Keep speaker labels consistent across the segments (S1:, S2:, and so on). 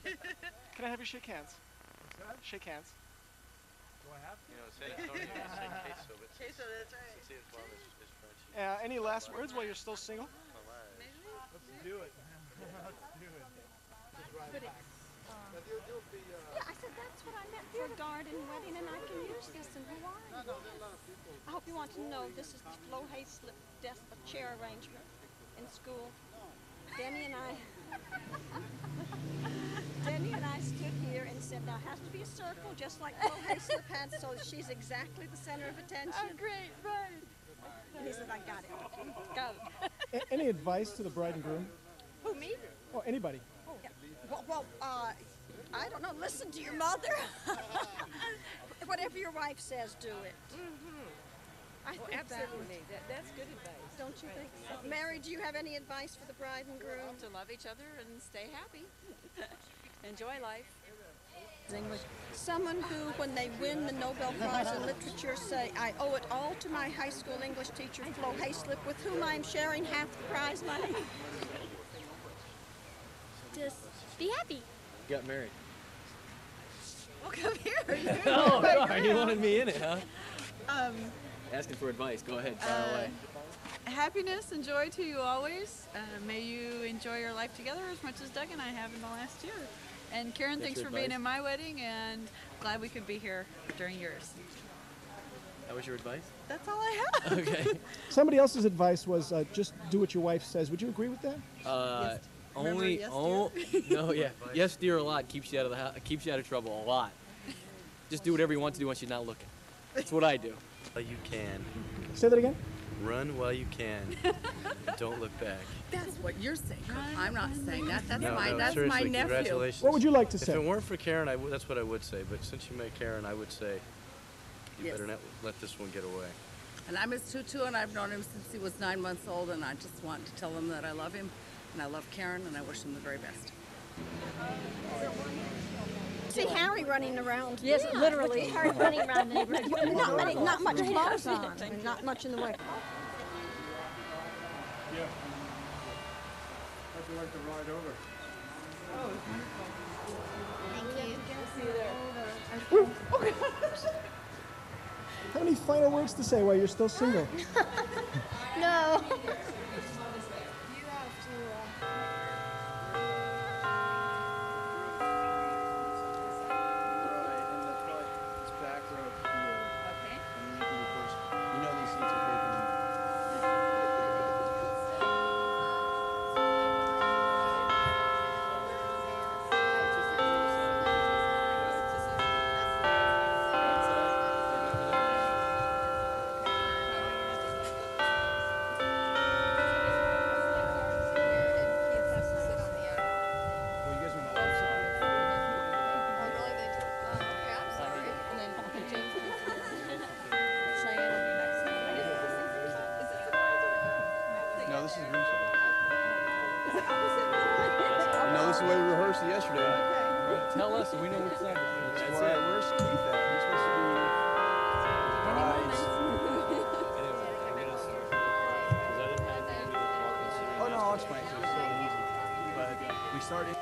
S1: Can I have you shake hands?
S2: What's that?
S1: Shake hands.
S2: Do I have to?
S3: You know, San Antonio is saying queso, but
S4: Queso, that's right.
S3: since his mom is French.
S1: Any last words while you're still single?
S2: Let's do it. Let's do it.
S5: But it's, yeah, I said that's what I meant for a garden wedding, and I can use this in Hawaii. I hope you want to know this is the Flo Hayslip desk chair arrangement in school. Denny and I stood here and said, now it has to be a circle, just like Flo Hayslip had, so she's exactly the center of attention.
S4: Oh, great, right.
S5: And he said, I got it. Got it.
S1: Any advice to the bride and groom?
S5: Who, me?
S1: Or anybody?
S5: Oh, yeah. Well, I don't know. Listen to your mother. Whatever your wife says, do it. I think
S4: Absolutely. That's good advice.
S5: Don't you think so? Mary, do you have any advice for the bride and groom?
S4: To love each other and stay happy. Enjoy life.
S5: English. Someone who, when they win the Nobel Prize in Literature, say, I owe it all to my high school English teacher, Flo Hayslip, with whom I'm sharing half the prize money.
S6: Just be happy.
S7: Got married.
S4: Well, come here.
S7: Oh, sorry, you wanted me in it, huh? Asking for advice. Go ahead, fire away.
S4: Happiness and joy to you always. May you enjoy your life together as much as Doug and I have in the last year. And Caren, thanks for being in my wedding, and glad we could be here during yours.
S7: That was your advice?
S4: That's all I have.
S7: Okay.
S1: Somebody else's advice was just do what your wife says. Would you agree with that?
S4: Yes.
S7: Only,
S4: Yes,
S7: no, yeah. Yes, dear, a lot keeps you out of the house, keeps you out of trouble a lot. Just do whatever you want to do once you're not looking. That's what I do.
S3: While you can.
S1: Say that again.
S3: Run while you can. Don't look back.
S8: That's what you're saying. I'm not saying that. That's
S3: No,
S8: my
S3: seriously,
S8: nephew.
S3: congratulations.
S1: What would you like to
S3: If
S1: say?
S3: it weren't for Caren, that's what I would say. But since you met Caren, I would say you
S8: Yes.
S3: better not let this one get away.
S8: And I'm his tutu, and I've known him since he was 9 months old, and I just want to tell him that I love him, and I love Caren, and I wish him the very best.
S5: See Harry running around.
S6: Yes, literally. Harry running around the neighborhood.
S5: Not much clothes on, and not much in the way.
S2: Yeah. How'd you like to ride over?
S1: How many final words to say while you're still single?
S6: No.
S9: No, this is room service. No, this is the way we rehearsed it yesterday.
S7: Tell us so we know which side.
S9: That's it. Where's Keith at? He's supposed to be. Oh no, I'll explain to you. It's so easy. But we started.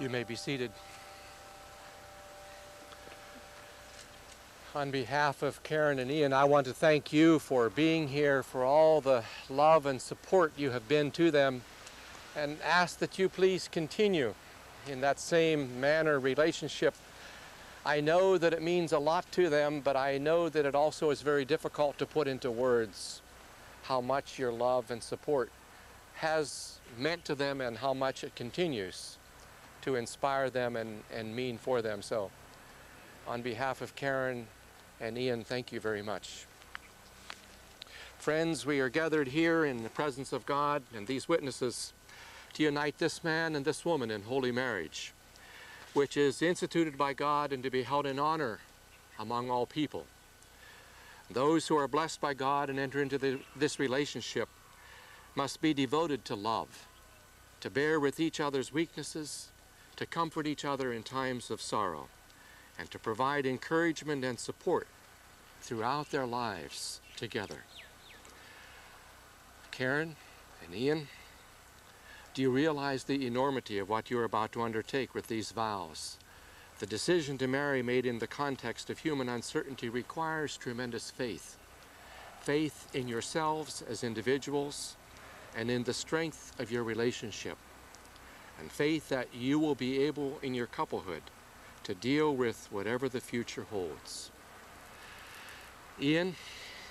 S10: You may be seated. On behalf of Caren and Ian, I want to thank you for being here, for all the love and support you have been to them, and ask that you please continue in that same manner relationship. I know that it means a lot to them, but I know that it also is very difficult to put into words how much your love and support has meant to them and how much it continues to inspire them and mean for them. So, on behalf of Caren and Ian, thank you very much. Friends, we are gathered here in the presence of God and these witnesses to unite this man and this woman in holy marriage, which is instituted by God and to be held in honor among all people. Those who are blessed by God and enter into this relationship must be devoted to love, to bear with each other's weaknesses, to comfort each other in times of sorrow, and to provide encouragement and support throughout their lives together. Caren and Ian, do you realize the enormity of what you are about to undertake with these vows? The decision to marry made in the context of human uncertainty requires tremendous faith. Faith in yourselves as individuals and in the strength of your relationship. And faith that you will be able in your couplehood to deal with whatever the future holds. Ian,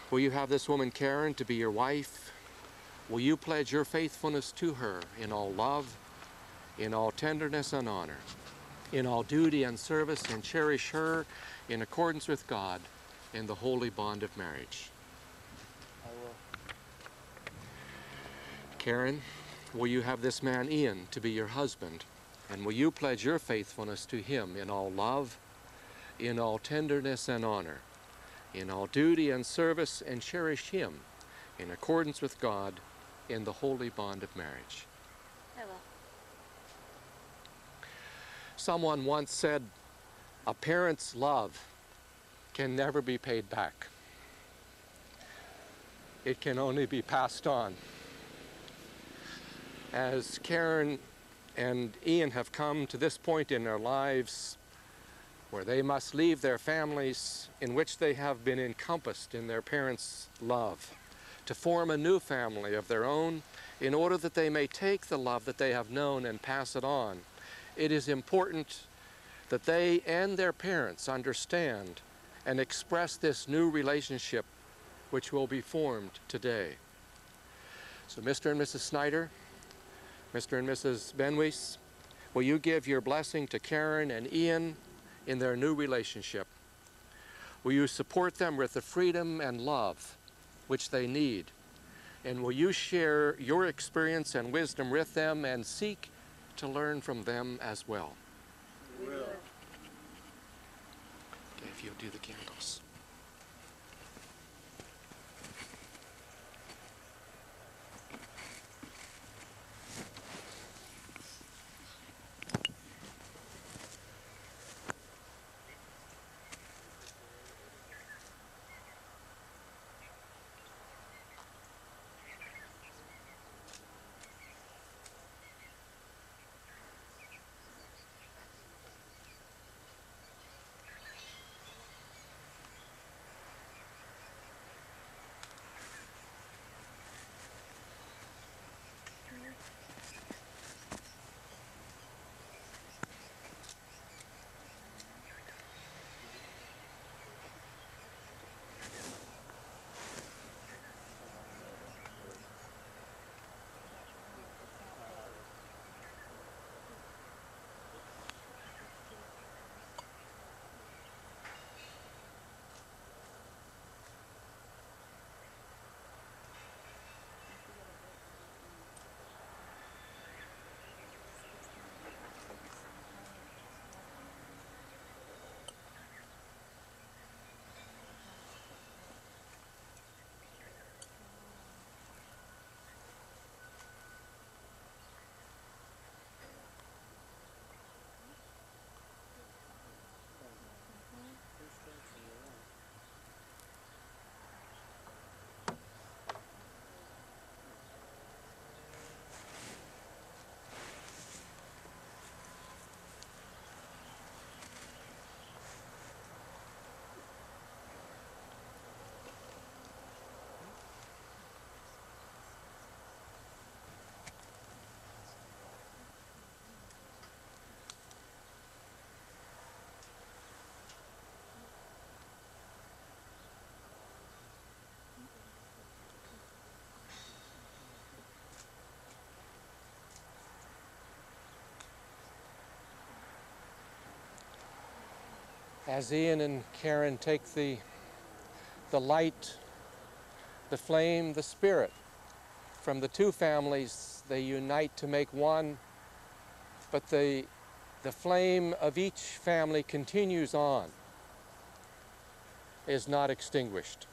S10: will you have this woman Caren to be your wife? Will you pledge your faithfulness to her in all love, in all tenderness and honor, in all duty and service, and cherish her in accordance with God in the holy bond of marriage?
S9: I will.
S10: Caren, will you have this man Ian to be your husband? And will you pledge your faithfulness to him in all love, in all tenderness and honor, in all duty and service, and cherish him in accordance with God in the holy bond of marriage?
S6: I will.
S10: Someone once said, a parent's love can never be paid back. It can only be passed on. As Caren and Ian have come to this point in their lives where they must leave their families in which they have been encompassed in their parents' love, to form a new family of their own in order that they may take the love that they have known and pass it on, it is important that they and their parents understand and express this new relationship which will be formed today. So Mr. and Mrs. Snyder, Mr. and Mrs. Benwies, will you give your blessing to Caren and Ian in their new relationship? Will you support them with the freedom and love which they need? And will you share your experience and wisdom with them and seek to learn from them as well?
S2: We will.
S10: Okay, if you'll do the candles. As Ian and Caren take the light, the flame, the spirit from the two families, they unite to make one, but the flame of each family continues on, is not extinguished.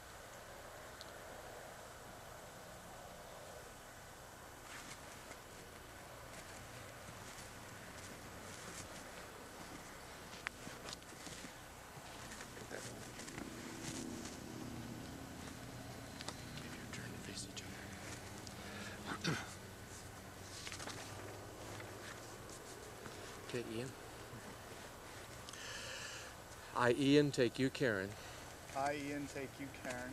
S3: Okay, Ian.
S10: I, Ian, take you, Caren,
S2: I, Ian, take you, Caren,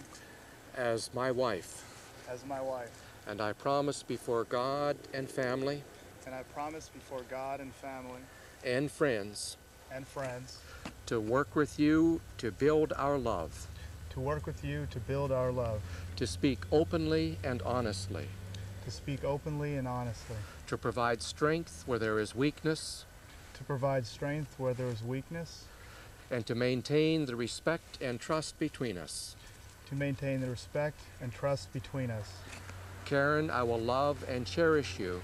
S10: as my wife,
S2: as my wife,
S10: and I promise before God and family
S2: and I promise before God and family
S10: and friends
S2: and friends
S10: to work with you to build our love,
S2: to work with you to build our love,
S10: to speak openly and honestly,
S2: to speak openly and honestly,
S10: to provide strength where there is weakness,
S2: to provide strength where there is weakness,
S10: and to maintain the respect and trust between us.
S2: to maintain the respect and trust between us.
S10: Caren, I will love and cherish you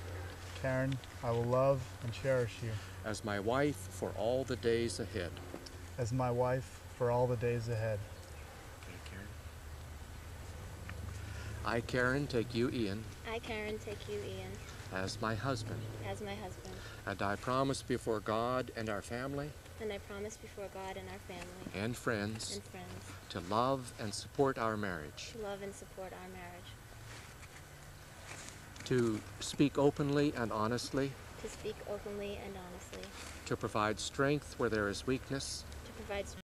S2: Caren, I will love and cherish you
S10: as my wife for all the days ahead.
S2: as my wife for all the days ahead.
S10: I, Caren, take you, Ian,
S6: I, Caren, take you, Ian,
S10: as my husband,
S6: as my husband,
S10: and I promise before God and our family
S6: and I promise before God and our family
S10: and friends
S6: and friends
S10: to love and support our marriage,
S6: to love and support our marriage,
S10: to speak openly and honestly,
S6: to speak openly and honestly,
S10: to provide strength where there is weakness,
S6: to provide